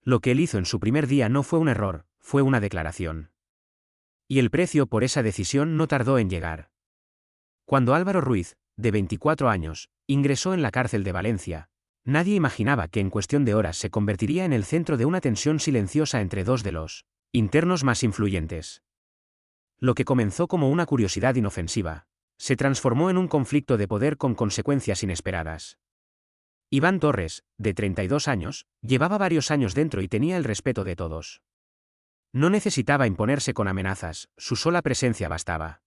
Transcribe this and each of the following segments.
Lo que él hizo en su primer día no fue un error, fue una declaración. Y el precio por esa decisión no tardó en llegar. Cuando Álvaro Ruiz, de 24 años, ingresó en la cárcel de Valencia, nadie imaginaba que en cuestión de horas se convertiría en el centro de una tensión silenciosa entre dos de los internos más influyentes. Lo que comenzó como una curiosidad inofensiva, se transformó en un conflicto de poder con consecuencias inesperadas. Iván Torres, de 32 años, llevaba varios años dentro y tenía el respeto de todos. No necesitaba imponerse con amenazas, su sola presencia bastaba.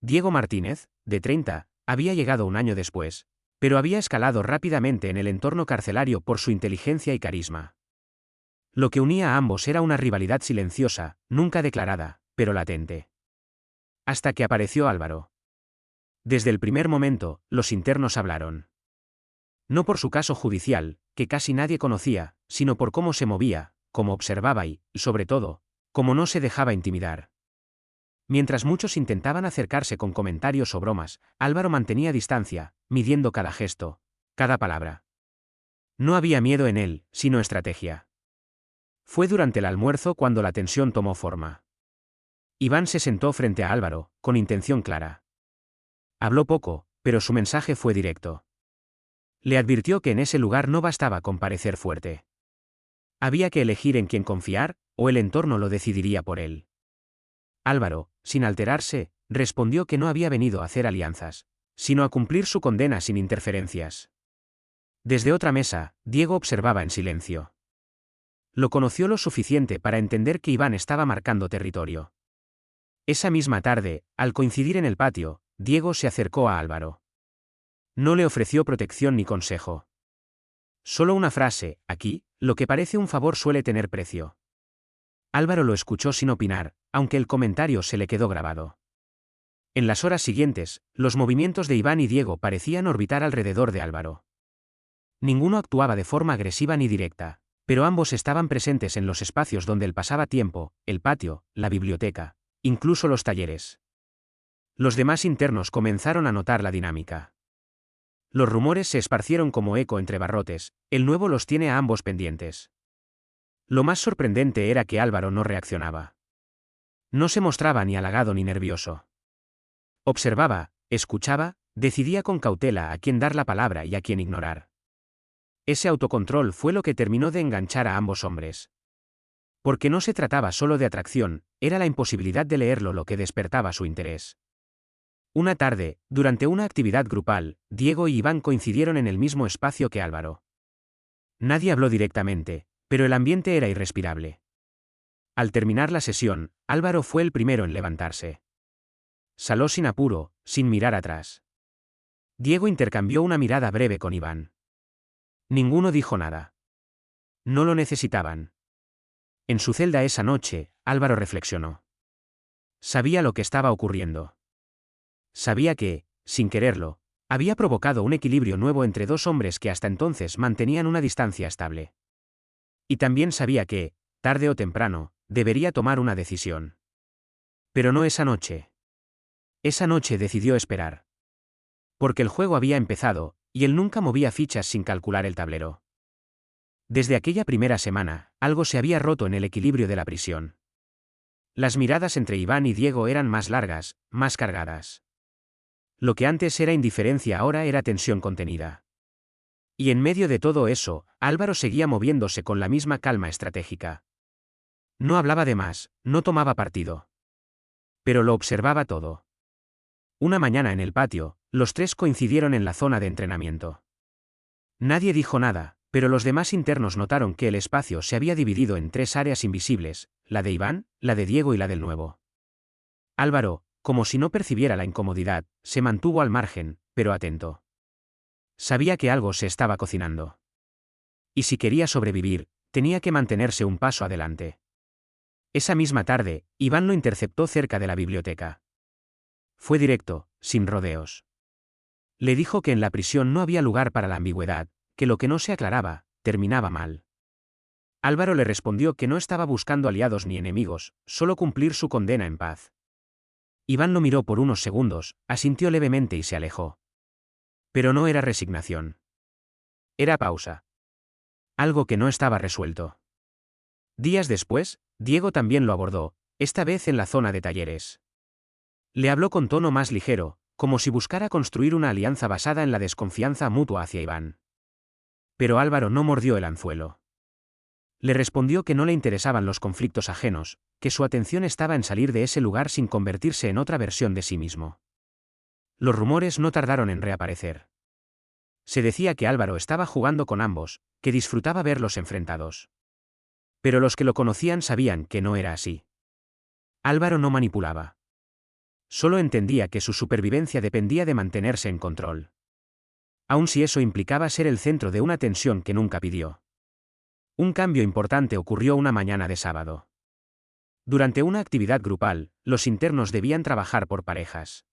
Diego Martínez, de 30, había llegado un año después, pero había escalado rápidamente en el entorno carcelario por su inteligencia y carisma. Lo que unía a ambos era una rivalidad silenciosa, nunca declarada, pero latente. Hasta que apareció Álvaro. Desde el primer momento, los internos hablaron. No por su caso judicial, que casi nadie conocía, sino por cómo se movía, cómo observaba y, sobre todo, cómo no se dejaba intimidar. Mientras muchos intentaban acercarse con comentarios o bromas, Álvaro mantenía distancia, midiendo cada gesto, cada palabra. No había miedo en él, sino estrategia. Fue durante el almuerzo cuando la tensión tomó forma. Iván se sentó frente a Álvaro, con intención clara. Habló poco, pero su mensaje fue directo. Le advirtió que en ese lugar no bastaba con parecer fuerte. Había que elegir en quién confiar, o el entorno lo decidiría por él. Álvaro, sin alterarse, respondió que no había venido a hacer alianzas, sino a cumplir su condena sin interferencias. Desde otra mesa, Diego observaba en silencio. Lo conoció lo suficiente para entender que Iván estaba marcando territorio. Esa misma tarde, al coincidir en el patio, Diego se acercó a Álvaro. No le ofreció protección ni consejo. Solo una frase: aquí, lo que parece un favor suele tener precio. Álvaro lo escuchó sin opinar, aunque el comentario se le quedó grabado. En las horas siguientes, los movimientos de Iván y Diego parecían orbitar alrededor de Álvaro. Ninguno actuaba de forma agresiva ni directa, pero ambos estaban presentes en los espacios donde él pasaba tiempo, el patio, la biblioteca, incluso los talleres. Los demás internos comenzaron a notar la dinámica. Los rumores se esparcieron como eco entre barrotes: el nuevo los tiene a ambos pendientes. Lo más sorprendente era que Álvaro no reaccionaba. No se mostraba ni halagado ni nervioso. Observaba, escuchaba, decidía con cautela a quién dar la palabra y a quién ignorar. Ese autocontrol fue lo que terminó de enganchar a ambos hombres. Porque no se trataba solo de atracción, era la imposibilidad de leerlo lo que despertaba su interés. Una tarde, durante una actividad grupal, Diego y Iván coincidieron en el mismo espacio que Álvaro. Nadie habló directamente, pero el ambiente era irrespirable. Al terminar la sesión, Álvaro fue el primero en levantarse. Saló sin apuro, sin mirar atrás. Diego intercambió una mirada breve con Iván. Ninguno dijo nada. No lo necesitaban. En su celda esa noche, Álvaro reflexionó. Sabía lo que estaba ocurriendo. Sabía que, sin quererlo, había provocado un equilibrio nuevo entre dos hombres que hasta entonces mantenían una distancia estable. Y también sabía que, tarde o temprano, debería tomar una decisión. Pero no esa noche. Esa noche decidió esperar. Porque el juego había empezado, y él nunca movía fichas sin calcular el tablero. Desde aquella primera semana, algo se había roto en el equilibrio de la prisión. Las miradas entre Iván y Diego eran más largas, más cargadas. Lo que antes era indiferencia ahora era tensión contenida. Y en medio de todo eso, Álvaro seguía moviéndose con la misma calma estratégica. No hablaba de más, no tomaba partido. Pero lo observaba todo. Una mañana en el patio, los tres coincidieron en la zona de entrenamiento. Nadie dijo nada, pero los demás internos notaron que el espacio se había dividido en tres áreas invisibles: la de Iván, la de Diego y la del nuevo. Álvaro, como si no percibiera la incomodidad, se mantuvo al margen, pero atento. Sabía que algo se estaba cocinando. Y si quería sobrevivir, tenía que mantenerse un paso adelante. Esa misma tarde, Iván lo interceptó cerca de la biblioteca. Fue directo, sin rodeos. Le dijo que en la prisión no había lugar para la ambigüedad, que lo que no se aclaraba, terminaba mal. Álvaro le respondió que no estaba buscando aliados ni enemigos, solo cumplir su condena en paz. Iván lo miró por unos segundos, asintió levemente y se alejó. Pero no era resignación. Era pausa. Algo que no estaba resuelto. Días después, Diego también lo abordó, esta vez en la zona de talleres. Le habló con tono más ligero, como si buscara construir una alianza basada en la desconfianza mutua hacia Iván. Pero Álvaro no mordió el anzuelo. Le respondió que no le interesaban los conflictos ajenos, que su atención estaba en salir de ese lugar sin convertirse en otra versión de sí mismo. Los rumores no tardaron en reaparecer. Se decía que Álvaro estaba jugando con ambos, que disfrutaba verlos enfrentados. Pero los que lo conocían sabían que no era así. Álvaro no manipulaba. Solo entendía que su supervivencia dependía de mantenerse en control. Aun si eso implicaba ser el centro de una tensión que nunca pidió. Un cambio importante ocurrió una mañana de sábado. Durante una actividad grupal, los internos debían trabajar por parejas.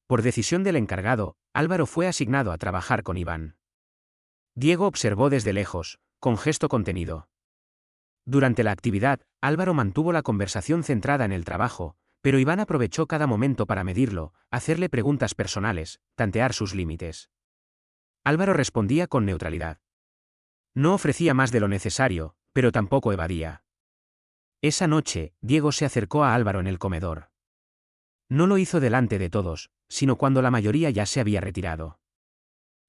Por decisión del encargado, Álvaro fue asignado a trabajar con Iván. Diego observó desde lejos, con gesto contenido. Durante la actividad, Álvaro mantuvo la conversación centrada en el trabajo, pero Iván aprovechó cada momento para medirlo, hacerle preguntas personales, tantear sus límites. Álvaro respondía con neutralidad. No ofrecía más de lo necesario, pero tampoco evadía. Esa noche, Diego se acercó a Álvaro en el comedor. No lo hizo delante de todos, sino cuando la mayoría ya se había retirado.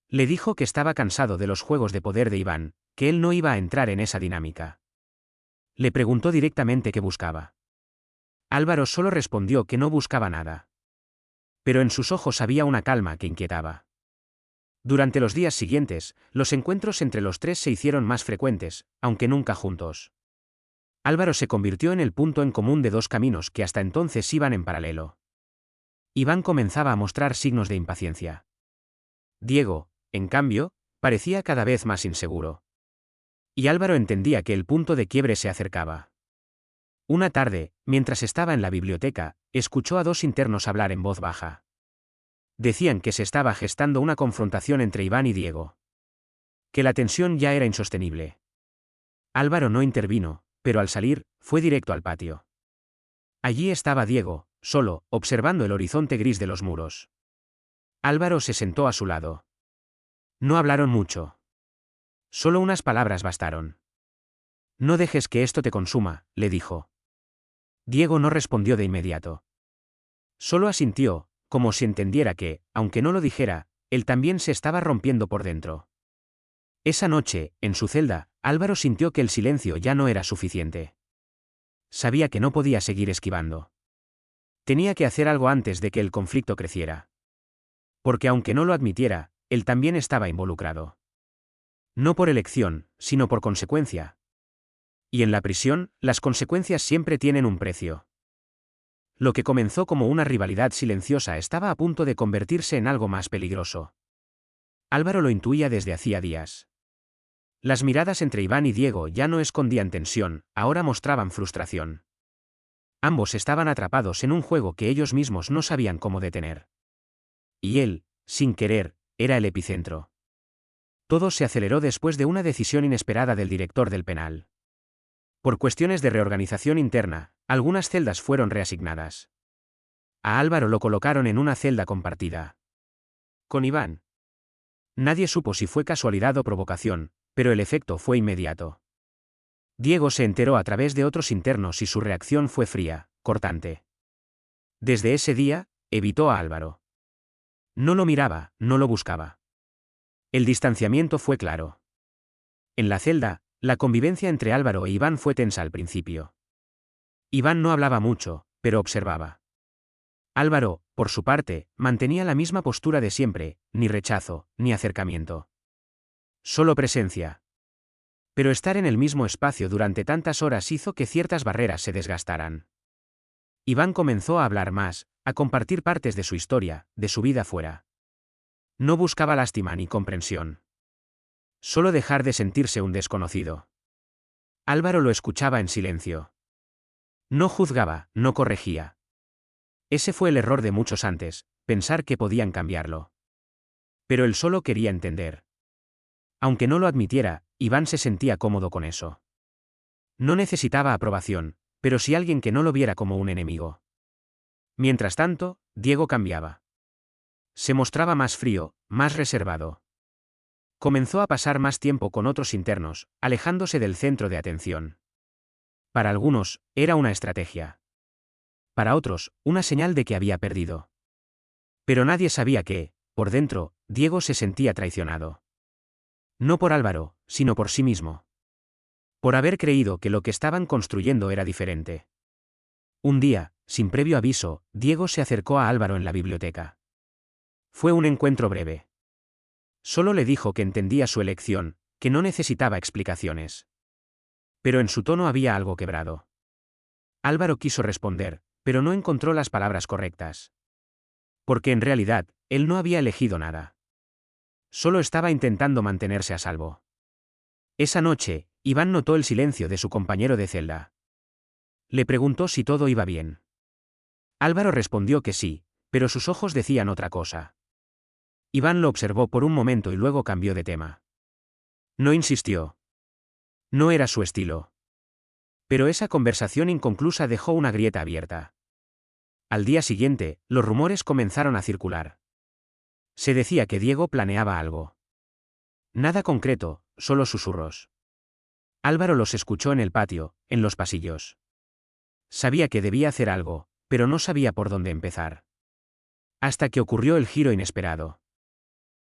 Le dijo que estaba cansado de los juegos de poder de Iván, que él no iba a entrar en esa dinámica. Le preguntó directamente qué buscaba. Álvaro solo respondió que no buscaba nada. Pero en sus ojos había una calma que inquietaba. Durante los días siguientes, los encuentros entre los tres se hicieron más frecuentes, aunque nunca juntos. Álvaro se convirtió en el punto en común de dos caminos que hasta entonces iban en paralelo. Iván comenzaba a mostrar signos de impaciencia. Diego, en cambio, parecía cada vez más inseguro. Y Álvaro entendía que el punto de quiebre se acercaba. Una tarde, mientras estaba en la biblioteca, escuchó a dos internos hablar en voz baja. Decían que se estaba gestando una confrontación entre Iván y Diego. Que la tensión ya era insostenible. Álvaro no intervino, pero al salir, fue directo al patio. Allí estaba Diego, solo, observando el horizonte gris de los muros. Álvaro se sentó a su lado. No hablaron mucho. Solo unas palabras bastaron. No dejes que esto te consuma, le dijo. Diego no respondió de inmediato. Solo asintió, como si entendiera que, aunque no lo dijera, él también se estaba rompiendo por dentro. Esa noche, en su celda, Álvaro sintió que el silencio ya no era suficiente. Sabía que no podía seguir esquivando. Tenía que hacer algo antes de que el conflicto creciera. Porque aunque no lo admitiera, él también estaba involucrado. No por elección, sino por consecuencia. Y en la prisión, las consecuencias siempre tienen un precio. Lo que comenzó como una rivalidad silenciosa estaba a punto de convertirse en algo más peligroso. Álvaro lo intuía desde hacía días. Las miradas entre Iván y Diego ya no escondían tensión, ahora mostraban frustración. Ambos estaban atrapados en un juego que ellos mismos no sabían cómo detener. Y él, sin querer, era el epicentro. Todo se aceleró después de una decisión inesperada del director del penal. Por cuestiones de reorganización interna, algunas celdas fueron reasignadas. A Álvaro lo colocaron en una celda compartida con Iván. Nadie supo si fue casualidad o provocación, pero el efecto fue inmediato. Diego se enteró a través de otros internos y su reacción fue fría, cortante. Desde ese día, evitó a Álvaro. No lo miraba, no lo buscaba. El distanciamiento fue claro. En la celda, la convivencia entre Álvaro e Iván fue tensa al principio. Iván no hablaba mucho, pero observaba. Álvaro, por su parte, mantenía la misma postura de siempre, ni rechazo, ni acercamiento. Solo presencia. Pero estar en el mismo espacio durante tantas horas hizo que ciertas barreras se desgastaran. Iván comenzó a hablar más, a compartir partes de su historia, de su vida fuera. No buscaba lástima ni comprensión. Solo dejar de sentirse un desconocido. Álvaro lo escuchaba en silencio. No juzgaba, no corregía. Ese fue el error de muchos antes, pensar que podían cambiarlo. Pero él solo quería entender. Aunque no lo admitiera, Iván se sentía cómodo con eso. No necesitaba aprobación, pero sí alguien que no lo viera como un enemigo. Mientras tanto, Diego cambiaba. Se mostraba más frío, más reservado. Comenzó a pasar más tiempo con otros internos, alejándose del centro de atención. Para algunos, era una estrategia. Para otros, una señal de que había perdido. Pero nadie sabía que, por dentro, Diego se sentía traicionado. No por Álvaro, sino por sí mismo. Por haber creído que lo que estaban construyendo era diferente. Un día, sin previo aviso, Diego se acercó a Álvaro en la biblioteca. Fue un encuentro breve. Solo le dijo que entendía su elección, que no necesitaba explicaciones. Pero en su tono había algo quebrado. Álvaro quiso responder, pero no encontró las palabras correctas. Porque en realidad, él no había elegido nada. Solo estaba intentando mantenerse a salvo. Esa noche, Iván notó el silencio de su compañero de celda. Le preguntó si todo iba bien. Álvaro respondió que sí, pero sus ojos decían otra cosa. Iván lo observó por un momento y luego cambió de tema. No insistió. No era su estilo. Pero esa conversación inconclusa dejó una grieta abierta. Al día siguiente, los rumores comenzaron a circular. Se decía que Diego planeaba algo. Nada concreto, solo susurros. Álvaro los escuchó en el patio, en los pasillos. Sabía que debía hacer algo, pero no sabía por dónde empezar. Hasta que ocurrió el giro inesperado.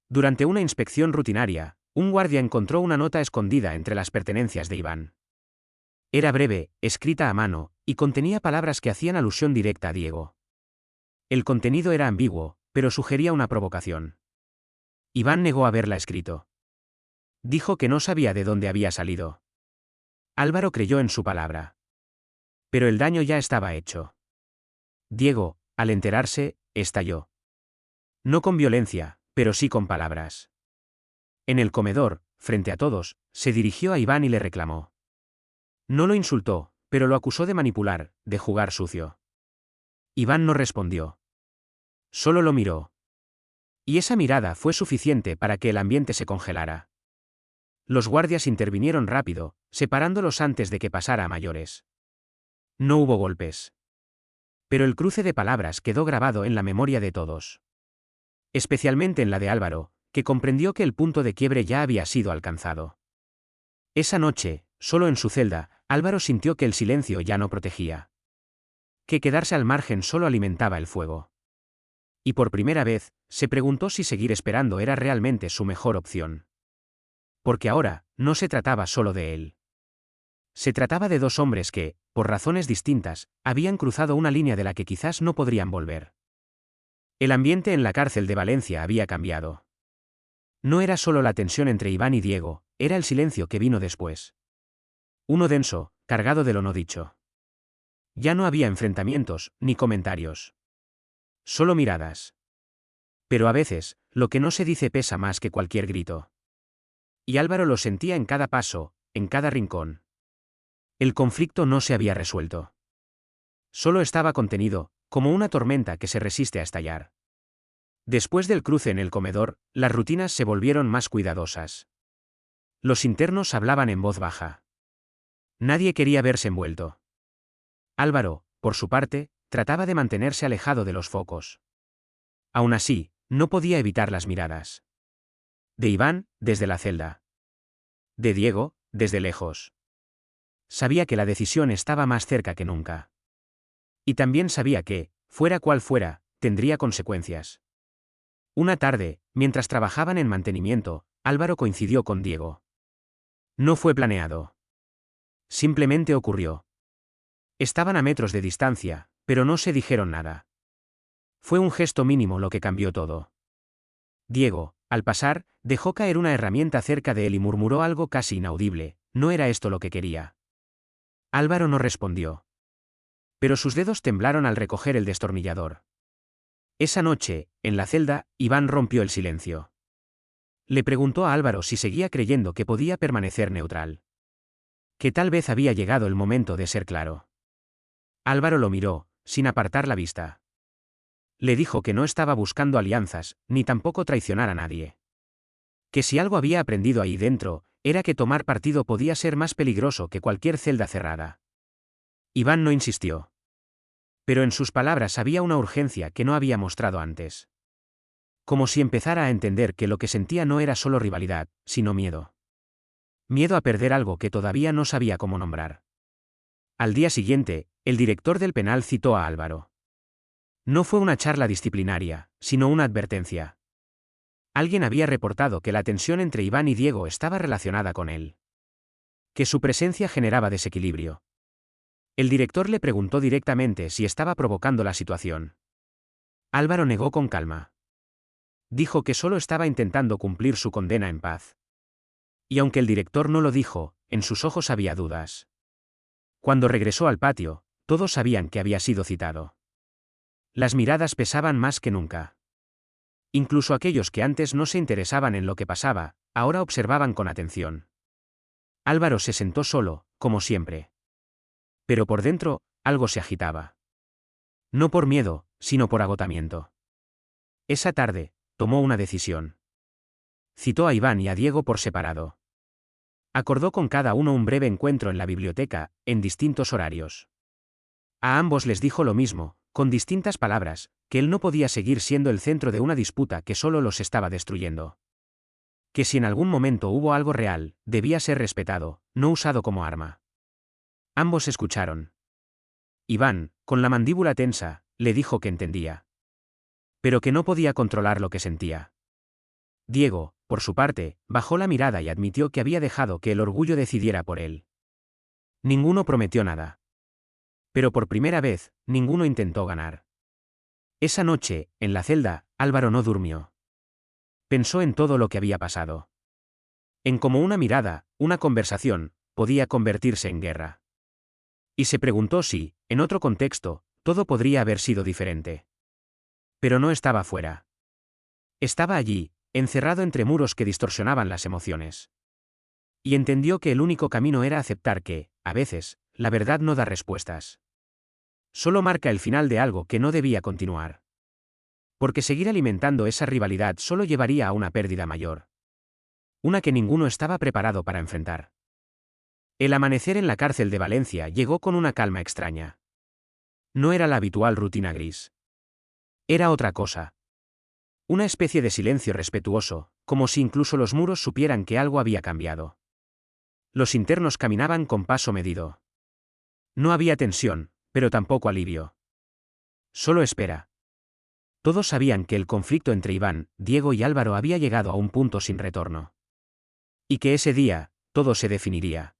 Durante una inspección rutinaria, un guardia encontró una nota escondida entre las pertenencias de Iván. Era breve, escrita a mano, y contenía palabras que hacían alusión directa a Diego. El contenido era ambiguo, pero sugería una provocación. Iván negó haberla escrito. Dijo que no sabía de dónde había salido. Álvaro creyó en su palabra. Pero el daño ya estaba hecho. Diego, al enterarse, estalló. No con violencia, pero sí con palabras. En el comedor, frente a todos, se dirigió a Iván y le reclamó. No lo insultó, pero lo acusó de manipular, de jugar sucio. Iván no respondió. Solo lo miró. Y esa mirada fue suficiente para que el ambiente se congelara. Los guardias intervinieron rápido, separándolos antes de que pasara a mayores. No hubo golpes. Pero el cruce de palabras quedó grabado en la memoria de todos. Especialmente en la de Álvaro, que comprendió que el punto de quiebre ya había sido alcanzado. Esa noche, solo en su celda, Álvaro sintió que el silencio ya no protegía. Que quedarse al margen solo alimentaba el fuego. Y por primera vez, se preguntó si seguir esperando era realmente su mejor opción. Porque ahora, no se trataba solo de él. Se trataba de dos hombres que, por razones distintas, habían cruzado una línea de la que quizás no podrían volver. El ambiente en la cárcel de Valencia había cambiado. No era solo la tensión entre Iván y Diego, era el silencio que vino después. Uno denso, cargado de lo no dicho. Ya no había enfrentamientos, ni comentarios. Solo miradas. Pero a veces, lo que no se dice pesa más que cualquier grito. Y Álvaro lo sentía en cada paso, en cada rincón. El conflicto no se había resuelto. Solo estaba contenido, como una tormenta que se resiste a estallar. Después del cruce en el comedor, las rutinas se volvieron más cuidadosas. Los internos hablaban en voz baja. Nadie quería verse envuelto. Álvaro, por su parte, trataba de mantenerse alejado de los focos. Aún así, no podía evitar las miradas. De Iván, desde la celda. De Diego, desde lejos. Sabía que la decisión estaba más cerca que nunca. Y también sabía que, fuera cual fuera, tendría consecuencias. Una tarde, mientras trabajaban en mantenimiento, Álvaro coincidió con Diego. No fue planeado. Simplemente ocurrió. Estaban a metros de distancia, pero no se dijeron nada. Fue un gesto mínimo lo que cambió todo. Diego, al pasar, dejó caer una herramienta cerca de él y murmuró algo casi inaudible, no era esto lo que quería. Álvaro no respondió. Pero sus dedos temblaron al recoger el destornillador. Esa noche, en la celda, Iván rompió el silencio. Le preguntó a Álvaro si seguía creyendo que podía permanecer neutral. Que tal vez había llegado el momento de ser claro. Álvaro lo miró, sin apartar la vista. Le dijo que no estaba buscando alianzas, ni tampoco traicionar a nadie. Que si algo había aprendido ahí dentro, era que tomar partido podía ser más peligroso que cualquier celda cerrada. Iván no insistió. Pero en sus palabras había una urgencia que no había mostrado antes. Como si empezara a entender que lo que sentía no era solo rivalidad, sino miedo. Miedo a perder algo que todavía no sabía cómo nombrar. Al día siguiente, el director del penal citó a Álvaro. No fue una charla disciplinaria, sino una advertencia. Alguien había reportado que la tensión entre Iván y Diego estaba relacionada con él. Que su presencia generaba desequilibrio. El director le preguntó directamente si estaba provocando la situación. Álvaro negó con calma. Dijo que solo estaba intentando cumplir su condena en paz. Y aunque el director no lo dijo, en sus ojos había dudas. Cuando regresó al patio, todos sabían que había sido citado. Las miradas pesaban más que nunca. Incluso aquellos que antes no se interesaban en lo que pasaba, ahora observaban con atención. Álvaro se sentó solo, como siempre. Pero por dentro, algo se agitaba. No por miedo, sino por agotamiento. Esa tarde, tomó una decisión. Citó a Iván y a Diego por separado. Acordó con cada uno un breve encuentro en la biblioteca, en distintos horarios. A ambos les dijo lo mismo, con distintas palabras, que él no podía seguir siendo el centro de una disputa que solo los estaba destruyendo. Que si en algún momento hubo algo real, debía ser respetado, no usado como arma. Ambos escucharon. Iván, con la mandíbula tensa, le dijo que entendía. Pero que no podía controlar lo que sentía. Diego, por su parte, bajó la mirada y admitió que había dejado que el orgullo decidiera por él. Ninguno prometió nada. Pero por primera vez, ninguno intentó ganar. Esa noche, en la celda, Álvaro no durmió. Pensó en todo lo que había pasado. En cómo una mirada, una conversación, podía convertirse en guerra. Y se preguntó si, en otro contexto, todo podría haber sido diferente. Pero no estaba fuera. Estaba allí, encerrado entre muros que distorsionaban las emociones. Y entendió que el único camino era aceptar que, a veces, la verdad no da respuestas. Solo marca el final de algo que no debía continuar. Porque seguir alimentando esa rivalidad solo llevaría a una pérdida mayor. Una que ninguno estaba preparado para enfrentar. El amanecer en la cárcel de Valencia llegó con una calma extraña. No era la habitual rutina gris. Era otra cosa. Una especie de silencio respetuoso, como si incluso los muros supieran que algo había cambiado. Los internos caminaban con paso medido. No había tensión, pero tampoco alivio. Solo espera. Todos sabían que el conflicto entre Iván, Diego y Álvaro había llegado a un punto sin retorno. Y que ese día, todo se definiría.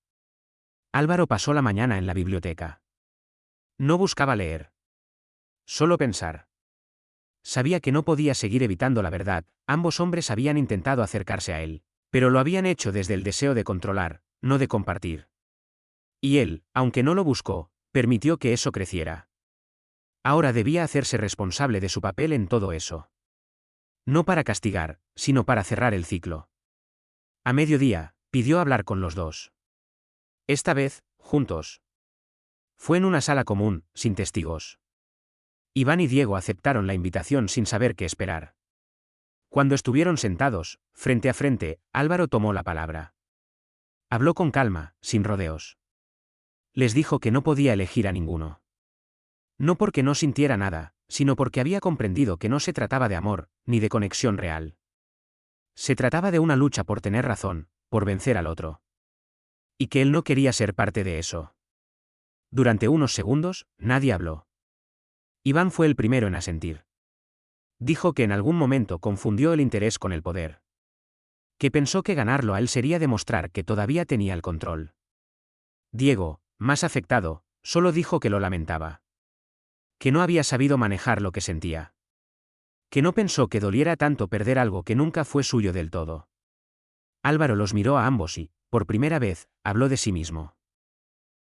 Álvaro pasó la mañana en la biblioteca. No buscaba leer. Solo pensar. Sabía que no podía seguir evitando la verdad, ambos hombres habían intentado acercarse a él, pero lo habían hecho desde el deseo de controlar, no de compartir. Y él, aunque no lo buscó, permitió que eso creciera. Ahora debía hacerse responsable de su papel en todo eso. No para castigar, sino para cerrar el ciclo. A mediodía, pidió hablar con los dos. Esta vez, juntos. Fue en una sala común, sin testigos. Iván y Diego aceptaron la invitación sin saber qué esperar. Cuando estuvieron sentados, frente a frente, Álvaro tomó la palabra. Habló con calma, sin rodeos. Les dijo que no podía elegir a ninguno. No porque no sintiera nada, sino porque había comprendido que no se trataba de amor, ni de conexión real. Se trataba de una lucha por tener razón, por vencer al otro. Y que él no quería ser parte de eso. Durante unos segundos, nadie habló. Iván fue el primero en asentir. Dijo que en algún momento confundió el interés con el poder. Que pensó que ganarlo a él sería demostrar que todavía tenía el control. Diego, más afectado, solo dijo que lo lamentaba. Que no había sabido manejar lo que sentía. Que no pensó que doliera tanto perder algo que nunca fue suyo del todo. Álvaro los miró a ambos y, por primera vez, habló de sí mismo.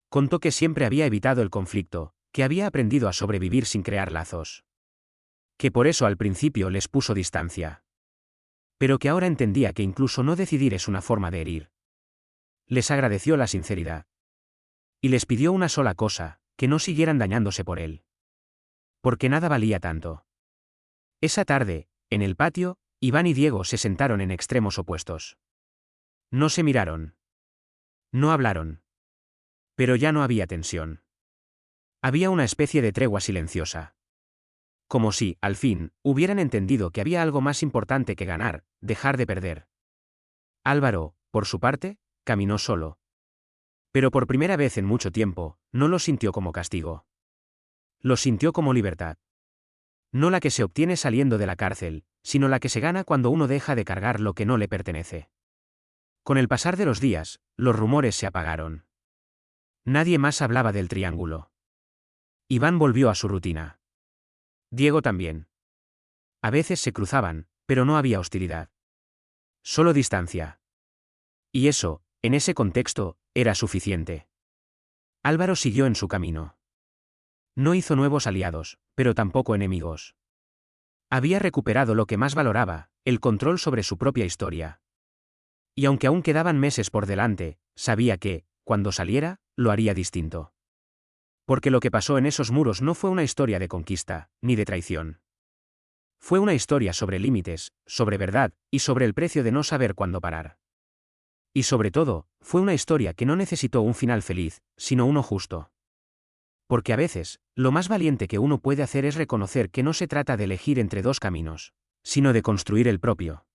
Contó que siempre había evitado el conflicto, que había aprendido a sobrevivir sin crear lazos. Que por eso al principio les puso distancia. Pero que ahora entendía que incluso no decidir es una forma de herir. Les agradeció la sinceridad. Y les pidió una sola cosa, que no siguieran dañándose por él. Porque nada valía tanto. Esa tarde, en el patio, Iván y Diego se sentaron en extremos opuestos. No se miraron. No hablaron. Pero ya no había tensión. Había una especie de tregua silenciosa. Como si, al fin, hubieran entendido que había algo más importante que ganar, dejar de perder. Álvaro, por su parte, caminó solo. Pero por primera vez en mucho tiempo, no lo sintió como castigo. Lo sintió como libertad. No la que se obtiene saliendo de la cárcel, sino la que se gana cuando uno deja de cargar lo que no le pertenece. Con el pasar de los días, los rumores se apagaron. Nadie más hablaba del triángulo. Iván volvió a su rutina. Diego también. A veces se cruzaban, pero no había hostilidad. Solo distancia. Y eso, en ese contexto, era suficiente. Álvaro siguió en su camino. No hizo nuevos aliados, pero tampoco enemigos. Había recuperado lo que más valoraba, el control sobre su propia historia. Y aunque aún quedaban meses por delante, sabía que, cuando saliera, lo haría distinto. Porque lo que pasó en esos muros no fue una historia de conquista, ni de traición. Fue una historia sobre límites, sobre verdad, y sobre el precio de no saber cuándo parar. Y sobre todo, fue una historia que no necesitó un final feliz, sino uno justo. Porque a veces, lo más valiente que uno puede hacer es reconocer que no se trata de elegir entre dos caminos, sino de construir el propio.